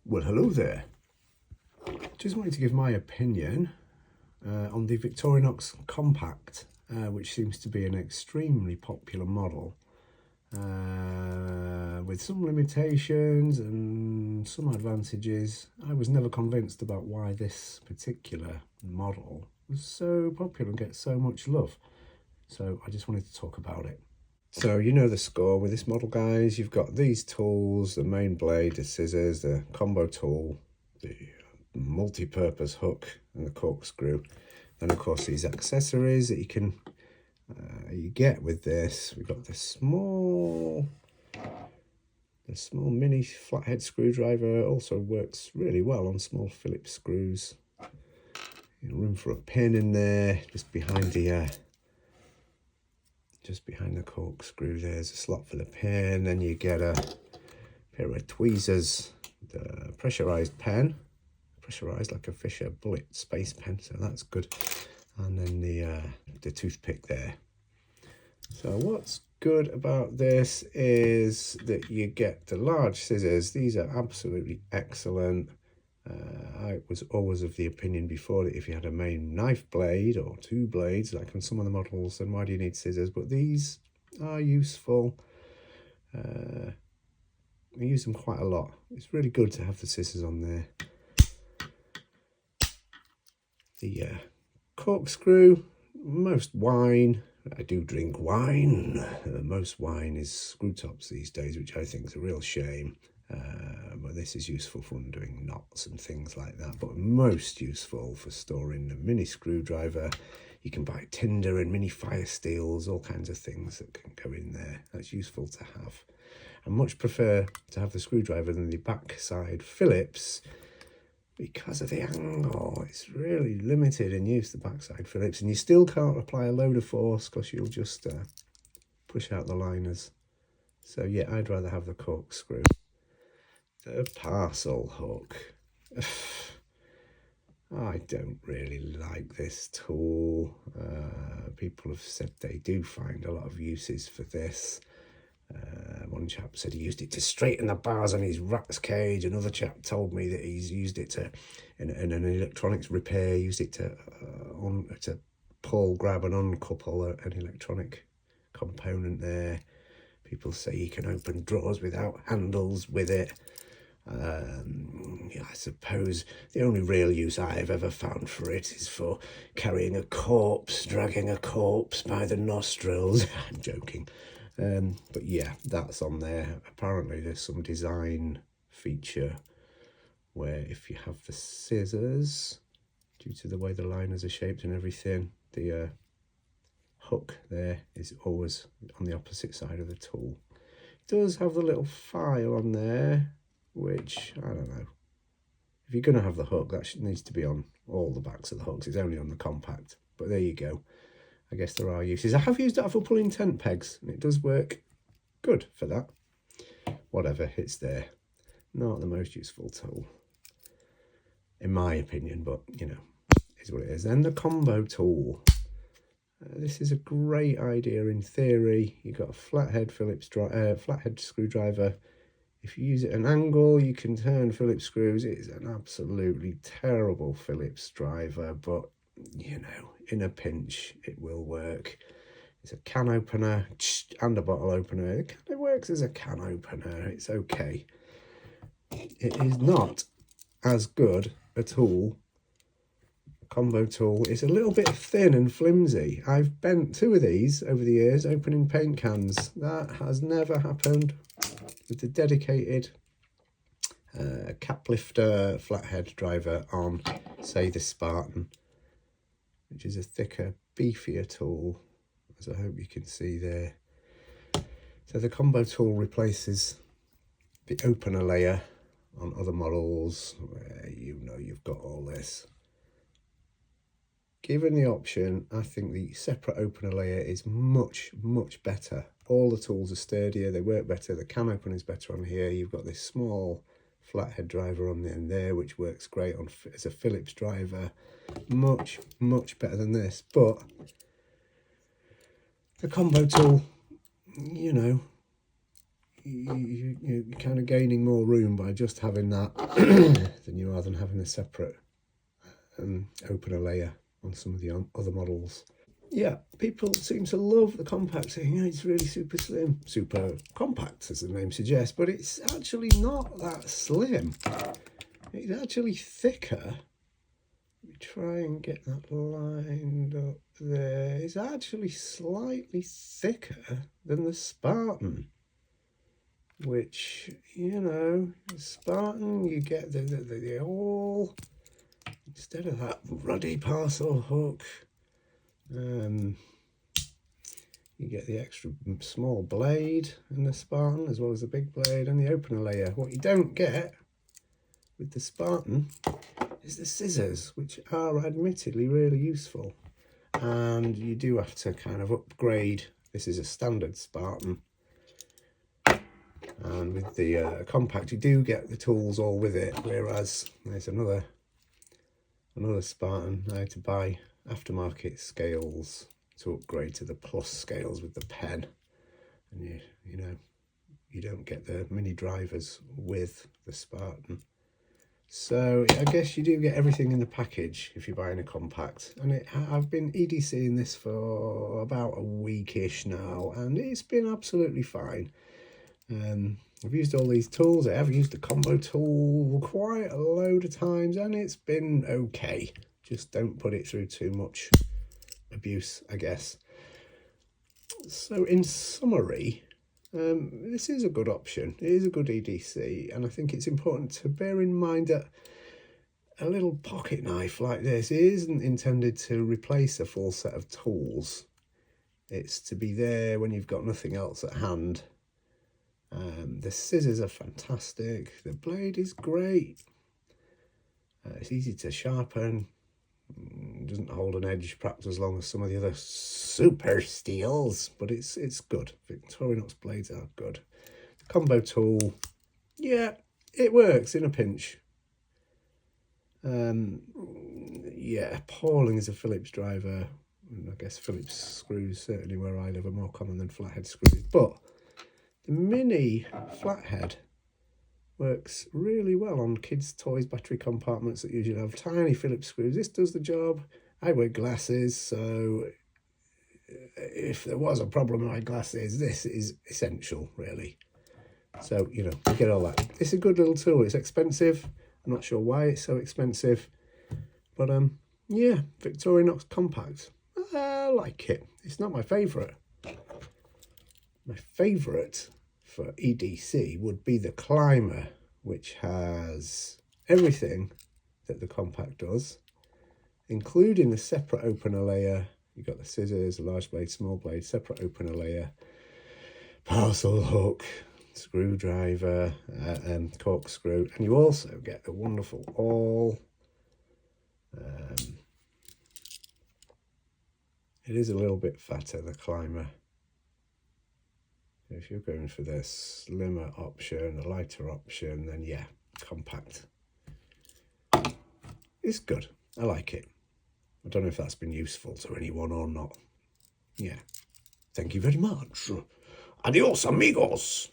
Well, hello there. Just wanted to give my opinion on the Victorinox Compact, which seems to be an extremely popular model with some limitations and some advantages. I was never convinced about why this particular model was so popular and gets so much love. So I just wanted to talk about it. So you know the score with this model, guys. You've got these tools, the main blade, the scissors, the combo tool, the multi-purpose hook and the corkscrew. Then of course these accessories that you can you get with this. We've got the small mini flathead screwdriver. Also works really well on small Phillips screws. Room for a pin in there, just behind the corkscrew. There's a slot for the pin. Then you get a pair of tweezers, the pressurized pen, pressurized like a Fisher Bullet space pen, so that's good. And then the toothpick there. So what's good about this is that you get the large scissors. These are absolutely excellent. I was always of the opinion before that if you had a main knife blade or two blades, like on some of the models, then why do you need scissors? But these are useful. I use them quite a lot. It's really good to have the scissors on there. The corkscrew, most wine, I do drink wine. Most wine is screw tops these days, which I think is a real shame. But this is useful for undoing knots and things like that, but most useful for storing a mini screwdriver. You can buy tinder and mini fire steels, all kinds of things that can go in there. That's useful to have. I much prefer to have the screwdriver than the backside Phillips because of the angle. It's really limited in use, the backside Phillips, and you still can't apply a load of force because you'll just push out the liners. So yeah, I'd rather have the corkscrew. The parcel hook. I don't really like this tool. People have said they do find a lot of uses for this. One chap said he used it to straighten the bars on his rat's cage. Another chap told me that he's used it to, in an electronics repair, used it to pull, grab and uncouple an electronic component there. People say you can open drawers without handles with it. I suppose the only real use I've ever found for it is for carrying a corpse, dragging a corpse by the nostrils. I'm joking. But yeah, that's on there. Apparently there's some design feature where if you have the scissors, due to the way the liners are shaped and everything, the hook there is always on the opposite side of the tool. It does have the little file on there, which, I don't know. If you're going to have the hook, that needs to be on all the backs of the hooks. It's only on the Compact. But there you go. I guess there are uses. I have used that for pulling tent pegs, and it does work good for that. Whatever, it's there. Not the most useful tool, in my opinion, but, you know, is what it is. Then the combo tool. This is a great idea in theory. You've got a flathead flathead screwdriver. If you use it at an angle, you can turn Phillips screws. It's an absolutely terrible Phillips driver, but, you know, in a pinch, it will work. It's a can opener and a bottle opener. It kind of works as a can opener. It's okay. It is not as good a tool. Combo tool. It's a little bit thin and flimsy. I've bent two of these over the years opening paint cans. That has never happened with the dedicated cap lifter flathead driver on, say, the Spartan, which is a thicker, beefier tool, as I hope you can see there. So the combo tool replaces the opener layer on other models where you know you've got all this. Given the option, I think the separate opener layer is much, much better. All the tools are sturdier, they work better, the can opener is better on here. You've got this small flathead driver on the end there, which works great on as a Phillips driver. Much, much better than this. But the combo tool, you know, you're kind of gaining more room by just having that than you are than having a separate opener layer on some of the other models. Yeah, people seem to love the compact, saying, you know, it's really super slim, super compact, as the name suggests, but it's actually not that slim. It's actually thicker. Let me try and get that lined up there. It's actually slightly thicker than the Spartan, which, you know, the Spartan, you get the all, instead of that ruddy parcel hook, you get the extra small blade in the Spartan as well as the big blade and the opener layer. What you don't get with the Spartan is the scissors, which are admittedly really useful. And you do have to kind of upgrade. This is a standard Spartan. And with the compact, you do get the tools all with it. Whereas there's another Spartan. I had to buy aftermarket scales to upgrade to the plus scales with the pen, and you know, you don't get the mini drivers with the Spartan. So I guess you do get everything in the package if you're buying a compact. And I've been EDCing this for about a weekish now, and it's been absolutely fine. I've used all these tools. I have used the combo tool quite a load of times, and it's been okay. Just don't put it through too much abuse, I guess. So in summary, this is a good option. It is a good EDC, and I think it's important to bear in mind that a little pocket knife like this isn't intended to replace a full set of tools. It's to be there when you've got nothing else at hand. The scissors are fantastic. The blade is great. It's easy to sharpen. Doesn't hold an edge perhaps as long as some of the other super steels, but it's good. Victorinox blades are good. The combo tool, yeah, it works in a pinch. Yeah, appalling as a Phillips driver. I guess Phillips screws, certainly where I live, are more common than flathead screws, but the mini flathead works really well on kids' toys battery compartments that usually have tiny Phillips screws. This does the job. I wear glasses, so if there was a problem with my glasses, this is essential, really. So, you know, you get all that. It's a good little tool. It's expensive. I'm not sure why it's so expensive, but yeah, Victorinox Compact. I like it. It's not my favourite. My favourite for EDC would be the Climber, which has everything that the Compact does, including the separate opener layer. You've got the scissors, a large blade, small blade, separate opener layer, parcel hook, screwdriver, corkscrew, and you also get the wonderful awl. It is a little bit fatter, the Climber. If you're going for the slimmer option, the lighter option, then yeah, compact. It's good. I like it. I don't know if that's been useful to anyone or not. Yeah. Thank you very much. Adios, amigos.